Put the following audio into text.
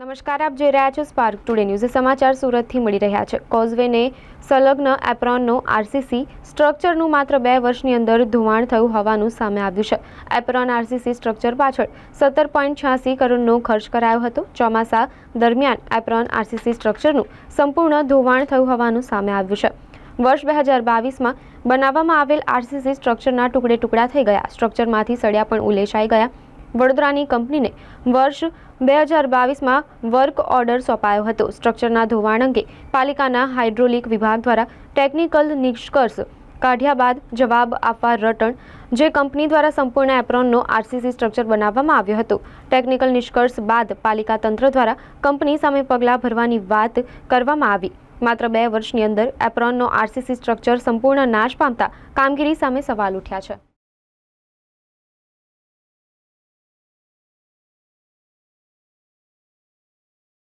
નમસ્કાર, આપ જોઈ રહ્યા છો સ્પાર્ક ટુડે ન્યૂઝ. સમાચાર સુરતથી મળી રહ્યા છે. કોઝવેને સંલગ્ન એપ્રોનનો આરસીસી સ્ટ્રક્ચરનું માત્ર 2 વર્ષની અંદર ધોવાણ થયું હોવાનું સામે આવ્યું છે. એપ્રોન આરસીસી સ્ટ્રક્ચર પાછળ 17.86 કરોડનો ખર્ચ કરાયો હતો. ચોમાસા દરમિયાન એપ્રોન આરસીસી સ્ટ્રક્ચરનું સંપૂર્ણ ધોવાણ થયું હોવાનું સામે આવ્યું છે. વર્ષ 2022માં બનાવવામાં આવેલ આરસીસી સ્ટ્રક્ચરના ટુકડે થઈ ગયા. સ્ટ્રક્ચરમાંથી સળિયા પણ ઉલેચાઈ ગયા. વડોદરાની કંપનીને વર્ષ 2022માં વર્ક ઓર્ડર સોંપાયો હતો. સ્ટ્રક્ચરના ધોવાણ અંગે પાલિકાના હાઇડ્રોલિક વિભાગ દ્વારા ટેકનિકલ નિષ્કર્ષ કાઢ્યા બાદ જવાબ આપવા રટણ જે કંપની દ્વારા સંપૂર્ણ એપ્રોનનો આરસીસી સ્ટ્રક્ચર બનાવવામાં આવ્યો હતો. ટેકનિકલ નિષ્કર્ષ બાદ પાલિકા તંત્ર દ્વારા કંપની સામે પગલાં ભરવાની વાત કરવામાં આવી. માત્ર 2 વર્ષની અંદર એપ્રોનનો આરસીસી સ્ટ્રક્ચર સંપૂર્ણ નાશ પામતા કામગીરી સામે સવાલ ઉઠ્યા છે.